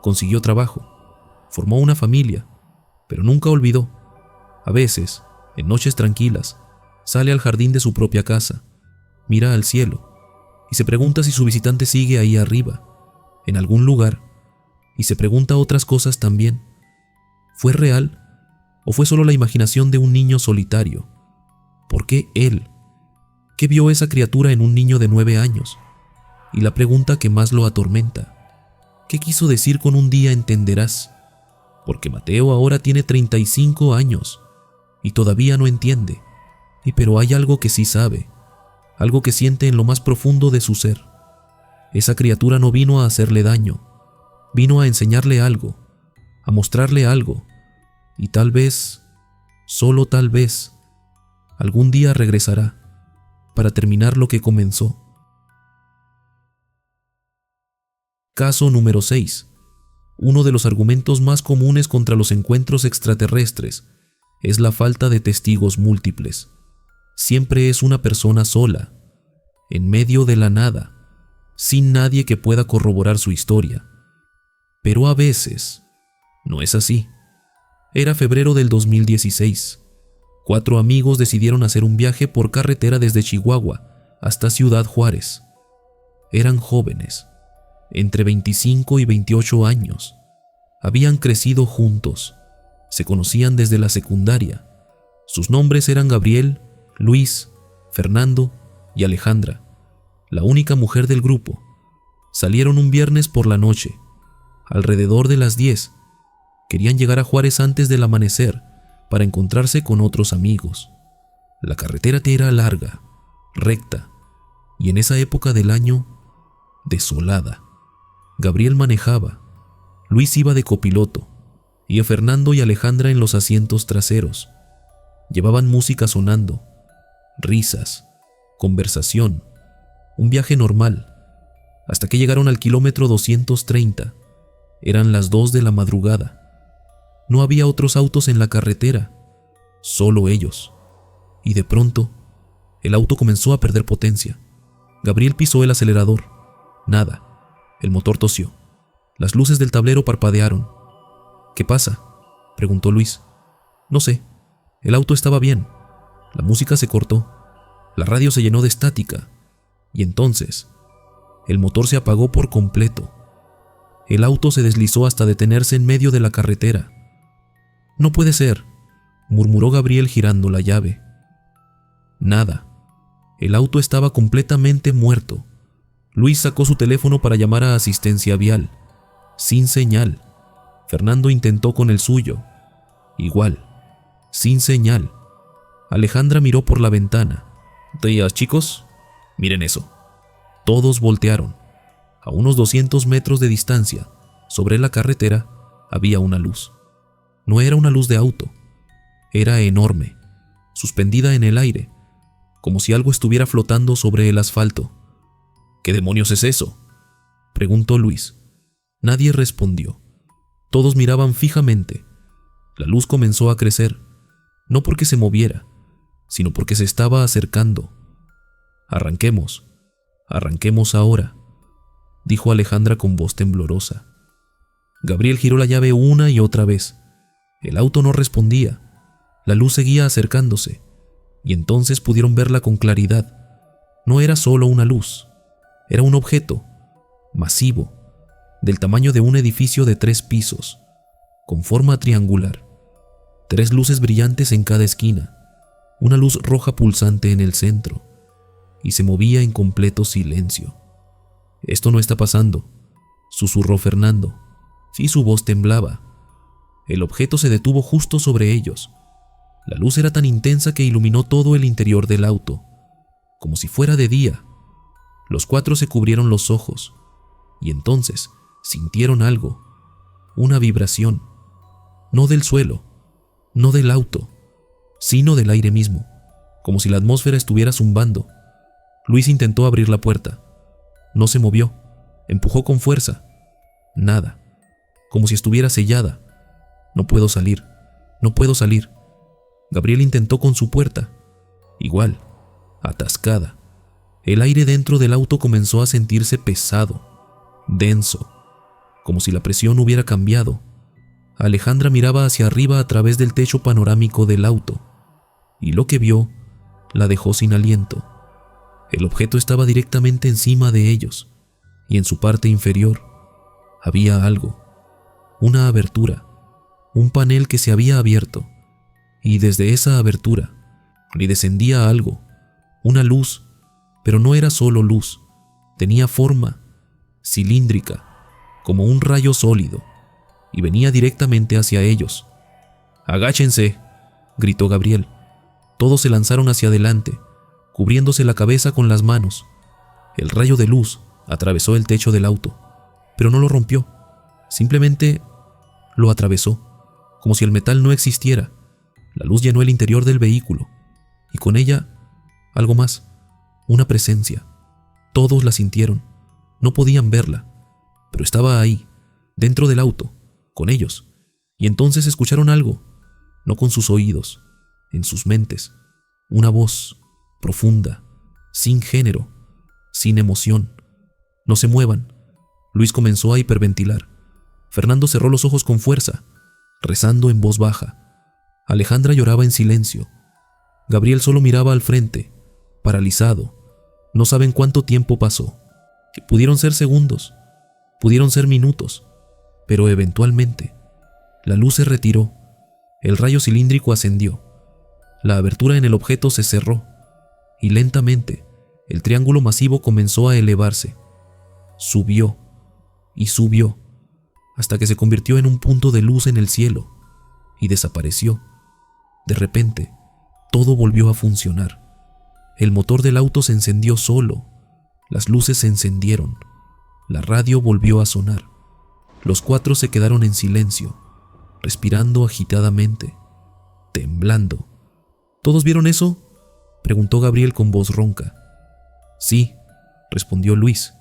consiguió trabajo, formó una familia, pero nunca olvidó. A veces, en noches tranquilas, sale al jardín de su propia casa, mira al cielo y se pregunta si su visitante sigue ahí arriba, en algún lugar, y se pregunta otras cosas también. ¿Fue real o fue solo la imaginación de un niño solitario? ¿Por qué él? ¿Qué vio esa criatura en un niño de 9 años? Y la pregunta que más lo atormenta: ¿qué quiso decir con un día entenderás? Porque Mateo ahora tiene 35 años y todavía no entiende. Pero hay algo que sí sabe, algo que siente en lo más profundo de su ser. Esa criatura no vino a hacerle daño, vino a enseñarle algo, a mostrarle algo, y tal vez, solo tal vez, algún día regresará para terminar lo que comenzó. Caso número 6. Uno de los argumentos más comunes contra los encuentros extraterrestres es la falta de testigos múltiples. Siempre es una persona sola, en medio de la nada, sin nadie que pueda corroborar su historia. Pero a veces no es así. Era febrero del 2016. 4 amigos decidieron hacer un viaje por carretera desde Chihuahua hasta Ciudad Juárez. Eran jóvenes, entre 25 y 28 años. Habían crecido juntos, se conocían desde la secundaria. Sus nombres eran Gabriel, Luis, Fernando y Alejandra, la única mujer del grupo. Salieron un viernes por la noche, alrededor de las 10. Querían llegar a Juárez antes del amanecer para encontrarse con otros amigos. La carretera era larga, recta, y en esa época del año, desolada. Gabriel manejaba, Luis iba de copiloto, y a Fernando y Alejandra en los asientos traseros. Llevaban música sonando, risas, conversación, un viaje normal, hasta que llegaron al kilómetro 230. Eran las 2 de la madrugada. No había otros autos en la carretera, solo ellos. Y de pronto, el auto comenzó a perder potencia. Gabriel pisó el acelerador. Nada. El motor tosió. Las luces del tablero parpadearon. ¿Qué pasa?, preguntó Luis. No sé. El auto estaba bien. La música se cortó. La radio se llenó de estática. Y entonces, el motor se apagó por completo. El auto se deslizó hasta detenerse en medio de la carretera. No puede ser, murmuró Gabriel girando la llave. Nada. El auto estaba completamente muerto. Luis sacó su teléfono para llamar a asistencia vial. Sin señal. Fernando intentó con el suyo. Igual. Sin señal. Alejandra miró por la ventana. «Días, chicos, miren eso». Todos voltearon. A unos 200 metros de distancia, sobre la carretera, había una luz. No era una luz de auto. Era enorme, suspendida en el aire, como si algo estuviera flotando sobre el asfalto. «¿Qué demonios es eso?», preguntó Luis. Nadie respondió. Todos miraban fijamente. La luz comenzó a crecer, no porque se moviera, sino porque se estaba acercando. «Arranquemos, arranquemos ahora», dijo Alejandra con voz temblorosa. Gabriel giró la llave una y otra vez. El auto no respondía. La luz seguía acercándose, y entonces pudieron verla con claridad. No era solo una luz, era un objeto, masivo, del tamaño de un edificio de 3 pisos, con forma triangular. 3 luces brillantes en cada esquina, una luz roja pulsante en el centro, y se movía en completo silencio. «Esto no está pasando», susurró Fernando, y su voz temblaba. El objeto se detuvo justo sobre ellos. La luz era tan intensa que iluminó todo el interior del auto, como si fuera de día. Los 4 se cubrieron los ojos, y entonces sintieron algo, una vibración, no del suelo, no del auto, sino del aire mismo, como si la atmósfera estuviera zumbando. Luis intentó abrir la puerta. No se movió. Empujó con fuerza. Nada. Como si estuviera sellada. «No puedo salir. No puedo salir». Gabriel intentó con su puerta. Igual. Atascada. El aire dentro del auto comenzó a sentirse pesado, denso, como si la presión hubiera cambiado. Alejandra miraba hacia arriba a través del techo panorámico del auto, y lo que vio la dejó sin aliento. El objeto estaba directamente encima de ellos, y en su parte inferior había algo, una abertura, un panel que se había abierto, y desde esa abertura le descendía algo, una luz, pero no era solo luz, tenía forma cilíndrica, como un rayo sólido, y venía directamente hacia ellos. «Agáchense», gritó Gabriel. Todos se lanzaron hacia adelante, cubriéndose la cabeza con las manos. El rayo de luz atravesó el techo del auto, pero no lo rompió, simplemente lo atravesó, como si el metal no existiera. La luz llenó el interior del vehículo, y con ella algo más, una presencia. Todos la sintieron, no podían verla, pero estaba ahí, dentro del auto, con ellos, y entonces escucharon algo, no con sus oídos, en sus mentes, una voz profunda, sin género, sin emoción. «No se muevan». Luis comenzó a hiperventilar. Fernando cerró los ojos con fuerza, rezando en voz baja. Alejandra lloraba en silencio. Gabriel solo miraba al frente, paralizado. No saben cuánto tiempo pasó. Que pudieron ser segundos, pudieron ser minutos, pero eventualmente la luz se retiró, el rayo cilíndrico ascendió, la abertura en el objeto se cerró y lentamente el triángulo masivo comenzó a elevarse. Subió y subió hasta que se convirtió en un punto de luz en el cielo y desapareció. De repente, todo volvió a funcionar. El motor del auto se encendió solo, las luces se encendieron, la radio volvió a sonar. Los cuatro se quedaron en silencio, respirando agitadamente, temblando. ¿Todos vieron eso?, preguntó Gabriel con voz ronca. Sí, respondió Luis.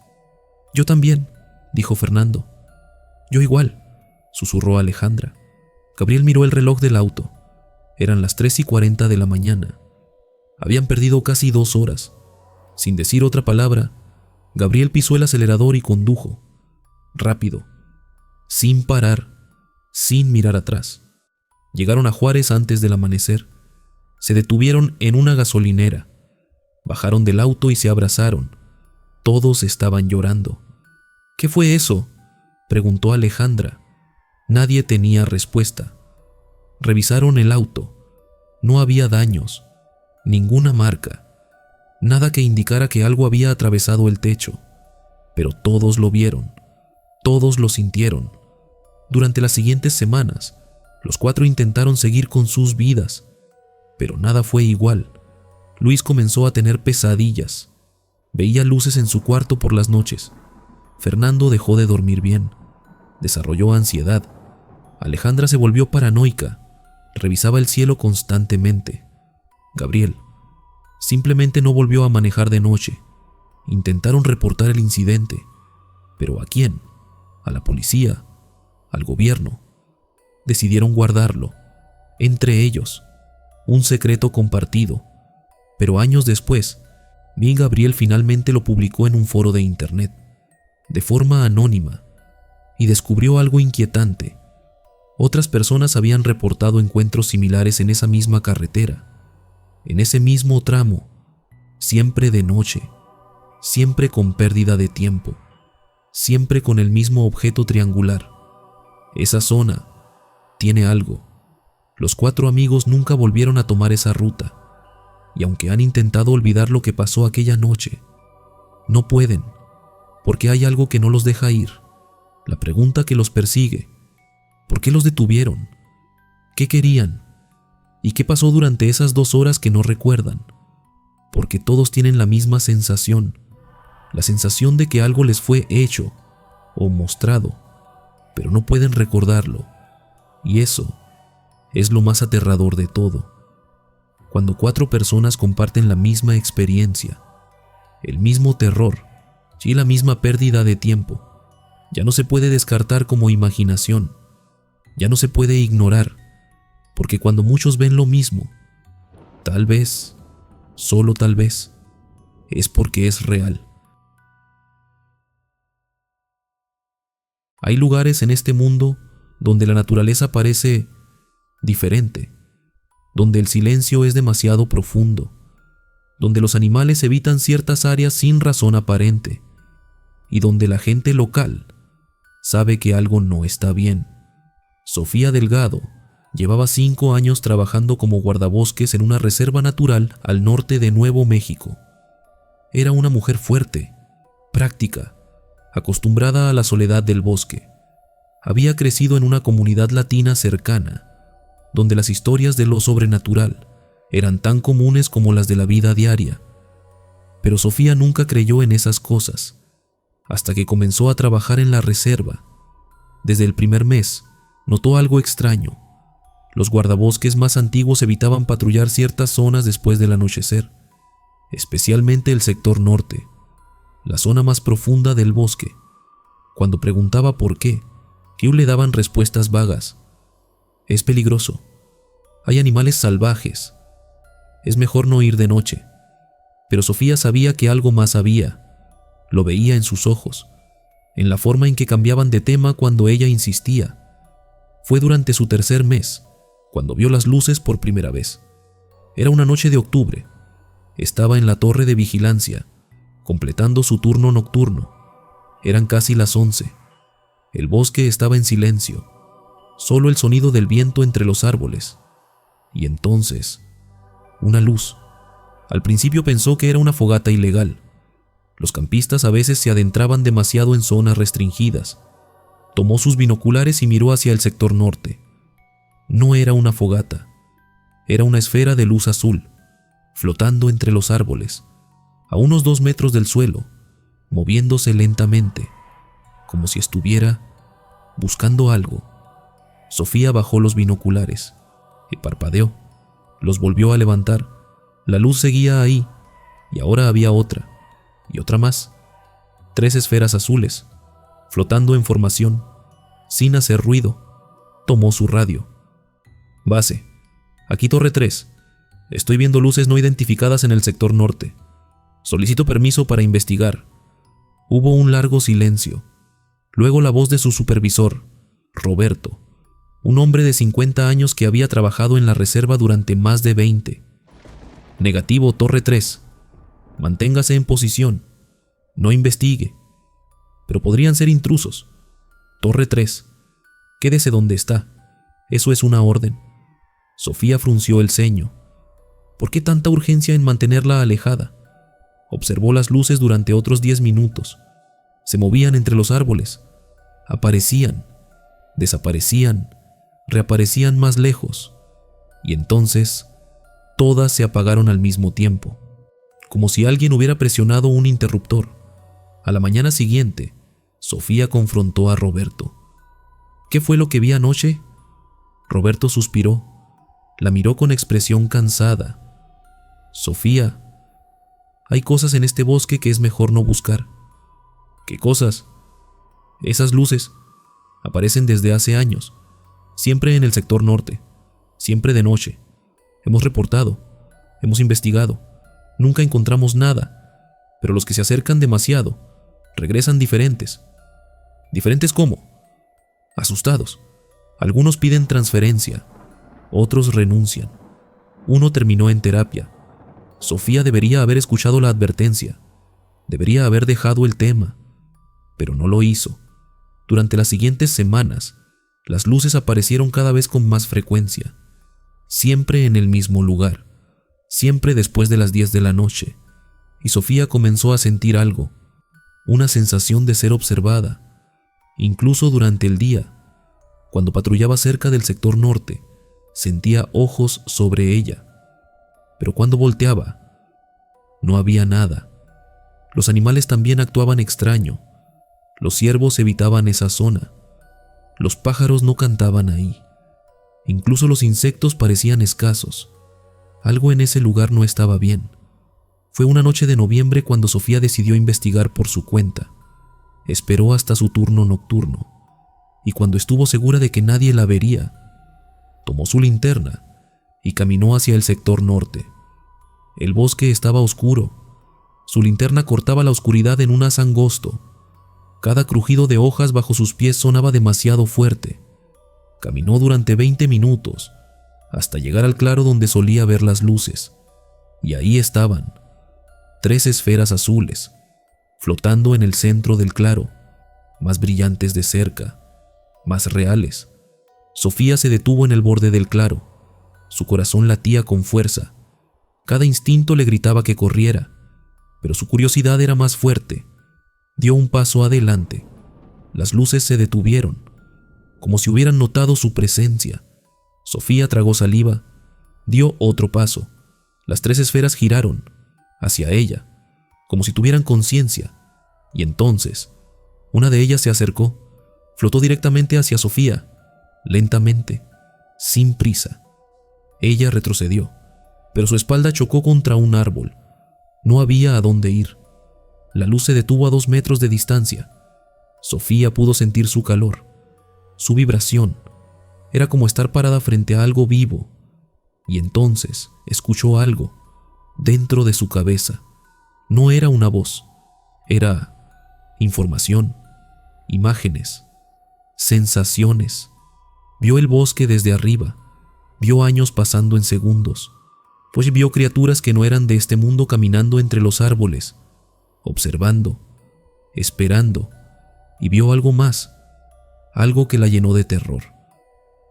Yo también, dijo Fernando. Yo igual, susurró Alejandra. Gabriel miró el reloj del auto. Eran las 3:40 de la mañana. Habían perdido casi 2 horas. Sin decir otra palabra, Gabriel pisó el acelerador y condujo, rápido, sin parar, sin mirar atrás. Llegaron a Juárez antes del amanecer. Se detuvieron en una gasolinera. Bajaron del auto y se abrazaron. Todos estaban llorando. ¿Qué fue eso?, preguntó Alejandra. Nadie tenía respuesta. Revisaron el auto. No había daños, ninguna marca, nada que indicara que algo había atravesado el techo. Pero todos lo vieron, todos lo sintieron. Durante las siguientes semanas, los cuatro intentaron seguir con sus vidas, pero nada fue igual. Luis comenzó a tener pesadillas. Veía luces en su cuarto por las noches. Fernando dejó de dormir bien. Desarrolló ansiedad. Alejandra se volvió paranoica. Revisaba el cielo constantemente. Gabriel simplemente no volvió a manejar de noche. Intentaron reportar el incidente. ¿Pero a quién? ¿A la policía? ¿Al gobierno? Decidieron guardarlo, entre ellos, un secreto compartido. Pero años después, Gabriel finalmente lo publicó en un foro de internet, de forma anónima, y descubrió algo inquietante. Otras personas habían reportado encuentros similares en esa misma carretera, en ese mismo tramo, siempre de noche, siempre con pérdida de tiempo, siempre con el mismo objeto triangular. Esa zona tiene algo. Los cuatro amigos nunca volvieron a tomar esa ruta, y aunque han intentado olvidar lo que pasó aquella noche, no pueden, porque hay algo que no los deja ir. La pregunta que los persigue: ¿por qué los detuvieron? ¿Qué querían? ¿Y qué pasó durante esas 2 horas que no recuerdan? Porque todos tienen la misma sensación, la sensación de que algo les fue hecho o mostrado, pero no pueden recordarlo. Y eso es lo más aterrador de todo. Cuando 4 personas comparten la misma experiencia, el mismo terror y la misma pérdida de tiempo, ya no se puede descartar como imaginación, ya no se puede ignorar, porque cuando muchos ven lo mismo, tal vez, solo tal vez, es porque es real. Hay lugares en este mundo donde la naturaleza parece diferente, donde el silencio es demasiado profundo, donde los animales evitan ciertas áreas sin razón aparente, y donde la gente local sabe que algo no está bien. Sofía Delgado llevaba 5 años trabajando como guardabosques en una reserva natural al norte de Nuevo México. Era una mujer fuerte, práctica, acostumbrada a la soledad del bosque. Había crecido en una comunidad latina cercana, donde las historias de lo sobrenatural eran tan comunes como las de la vida diaria. Pero Sofía nunca creyó en esas cosas, hasta que comenzó a trabajar en la reserva. Desde el primer mes, notó algo extraño. Los guardabosques más antiguos evitaban patrullar ciertas zonas después del anochecer, especialmente el sector norte, la zona más profunda del bosque. Cuando preguntaba por qué, Hugh le daban respuestas vagas. Es peligroso. Hay animales salvajes. Es mejor no ir de noche. Pero Sofía sabía que algo más había. Lo veía en sus ojos, en la forma en que cambiaban de tema cuando ella insistía. Fue durante su tercer mes, cuando vio las luces por primera vez. Era una noche de octubre. Estaba en la torre de vigilancia, completando su turno nocturno. Eran casi las 11. El bosque estaba en silencio, solo el sonido del viento entre los árboles. Y entonces, una luz. Al principio pensó que era una fogata ilegal. Los campistas a veces se adentraban demasiado en zonas restringidas. Tomó sus binoculares y miró hacia el sector norte. No era una fogata. Era una esfera de luz azul, flotando entre los árboles, a unos 2 metros del suelo, moviéndose lentamente, como si estuviera buscando algo. Sofía bajó los binoculares y parpadeó. Los volvió a levantar. La luz seguía ahí, y ahora había otra, y otra más. 3 esferas azules, flotando en formación, sin hacer ruido. Tomó su radio. Base, aquí Torre 3. Estoy viendo luces no identificadas en el sector norte. Solicito permiso para investigar. Hubo un largo silencio. Luego la voz de su supervisor, Roberto, un hombre de 50 años que había trabajado en la reserva durante más de 20. Negativo, Torre 3. Manténgase en posición. No investigue. Pero podrían ser intrusos. Torre 3. Quédese donde está. Eso es una orden. Sofía frunció el ceño. ¿Por qué tanta urgencia en mantenerla alejada? Observó las luces durante otros 10 minutos. Se movían entre los árboles. Aparecían, desaparecían, reaparecían más lejos. Y entonces, todas se apagaron al mismo tiempo, como si alguien hubiera presionado un interruptor. A la mañana siguiente, Sofía confrontó a Roberto. ¿Qué fue lo que vi anoche? Roberto suspiró. La miró con expresión cansada. Sofía, hay cosas en este bosque que es mejor no buscar. ¿Qué cosas? Esas luces aparecen desde hace años, siempre en el sector norte, siempre de noche. Hemos reportado, hemos investigado, nunca encontramos nada, pero los que se acercan demasiado regresan diferentes. ¿Diferentes cómo? Asustados. Algunos piden transferencia, otros renuncian. Uno terminó en terapia. Sofía debería haber escuchado la advertencia, debería haber dejado el tema, pero no lo hizo. Durante las siguientes semanas, las luces aparecieron cada vez con más frecuencia, siempre en el mismo lugar, siempre después de las 10 de la noche, y Sofía comenzó a sentir algo, una sensación de ser observada, incluso durante el día. Cuando patrullaba cerca del sector norte, sentía ojos sobre ella, pero cuando volteaba, no había nada. Los animales también actuaban extraño. Los ciervos evitaban esa zona. Los pájaros no cantaban ahí. Incluso los insectos parecían escasos. Algo en ese lugar no estaba bien. Fue una noche de noviembre cuando Sofía decidió investigar por su cuenta. Esperó hasta su turno nocturno, y cuando estuvo segura de que nadie la vería, tomó su linterna y caminó hacia el sector norte. El bosque estaba oscuro. Su linterna cortaba la oscuridad en un haz angosto. Cada crujido de hojas bajo sus pies sonaba demasiado fuerte. Caminó durante 20 minutos, hasta llegar al claro donde solía ver las luces. Y ahí estaban, 3 esferas azules, flotando en el centro del claro, más brillantes de cerca, más reales. Sofía se detuvo en el borde del claro. Su corazón latía con fuerza. Cada instinto le gritaba que corriera, pero su curiosidad era más fuerte. Dio un paso adelante. Las luces se detuvieron, como si hubieran notado su presencia. Sofía tragó saliva, dio otro paso. Las 3 esferas giraron hacia ella, como si tuvieran conciencia, y entonces una de ellas se acercó, flotó directamente hacia Sofía, lentamente, sin prisa. Ella retrocedió, pero su espalda chocó contra un árbol. No había a dónde ir. La luz se detuvo a 2 metros de distancia. Sofía pudo sentir su calor, su vibración. Era como estar parada frente a algo vivo. Y entonces escuchó algo dentro de su cabeza. No era una voz, era información, imágenes, sensaciones. Vio el bosque desde arriba, vio años pasando en segundos, pues vio criaturas que no eran de este mundo caminando entre los árboles. observando, esperando, y vio algo más, algo que la llenó de terror.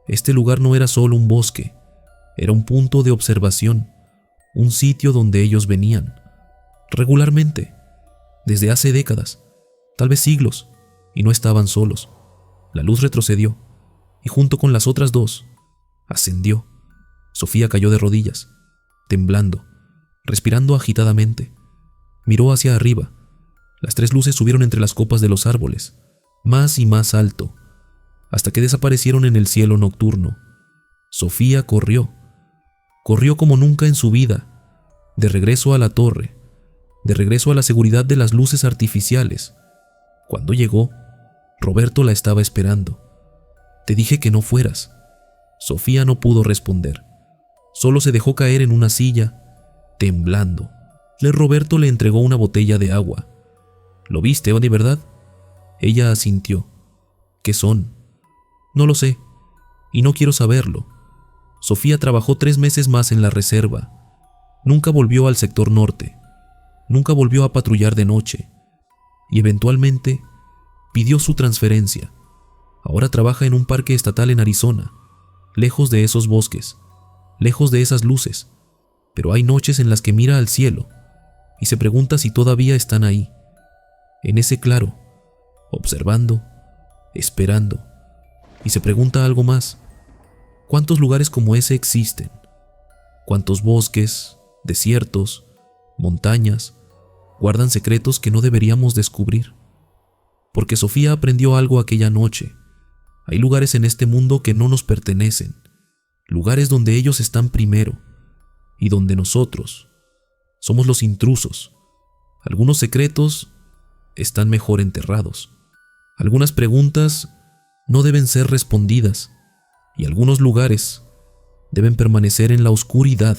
Este lugar no era solo un bosque, era un punto de observación, un sitio donde ellos venían, regularmente, desde hace décadas, tal vez siglos, y no estaban solos. La luz retrocedió, y junto con las otras dos, ascendió. Sofía cayó de rodillas, temblando, respirando agitadamente. Miró hacia arriba. Las tres luces subieron entre las copas de los árboles, más y más alto, hasta que desaparecieron en el cielo nocturno. Sofía corrió como nunca en su vida, de regreso a la torre, de regreso a la seguridad de las luces artificiales. Cuando llegó, Roberto la estaba esperando. «Te dije que no fueras». Sofía no pudo responder. Solo se dejó caer en una silla, temblando. Roberto le entregó una botella de agua. «¿Lo viste, de verdad?» Ella asintió. «¿Qué son?» «No lo sé, y no quiero saberlo». Sofía trabajó 3 meses más en la reserva. Nunca volvió al sector norte. Nunca volvió a patrullar de noche. Y eventualmente pidió su transferencia. Ahora trabaja en un parque estatal en Arizona, lejos de esos bosques, lejos de esas luces. Pero hay noches en las que mira al cielo y se pregunta si todavía están ahí, en ese claro, observando, esperando. Y se pregunta algo más. ¿Cuántos lugares como ese existen? ¿Cuántos bosques, desiertos, montañas guardan secretos que no deberíamos descubrir? Porque Sofía aprendió algo aquella noche. Hay lugares en este mundo que no nos pertenecen, lugares donde ellos están primero y donde nosotros somos los intrusos. Algunos secretos están mejor enterrados. Algunas preguntas no deben ser respondidas y algunos lugares deben permanecer en la oscuridad.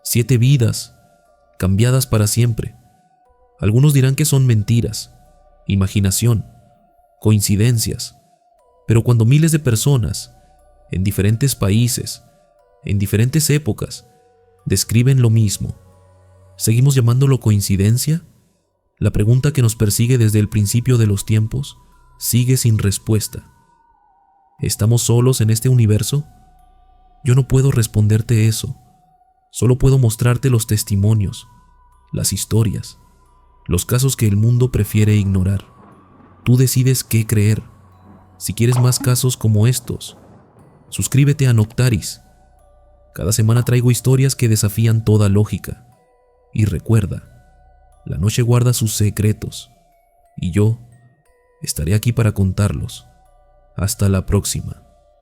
7 vidas cambiadas para siempre. Algunos dirán que son mentiras, imaginación, coincidencias, pero cuando miles de personas, en diferentes países, en diferentes épocas, describen lo mismo, ¿seguimos llamándolo coincidencia? La pregunta que nos persigue desde el principio de los tiempos sigue sin respuesta. ¿Estamos solos en este universo? Yo no puedo responderte eso. Solo puedo mostrarte los testimonios, las historias, los casos que el mundo prefiere ignorar. Tú decides qué creer. Si quieres más casos como estos, suscríbete a Noctaris. Cada semana traigo historias que desafían toda lógica. Y recuerda, la noche guarda sus secretos, y yo estaré aquí para contarlos. Hasta la próxima.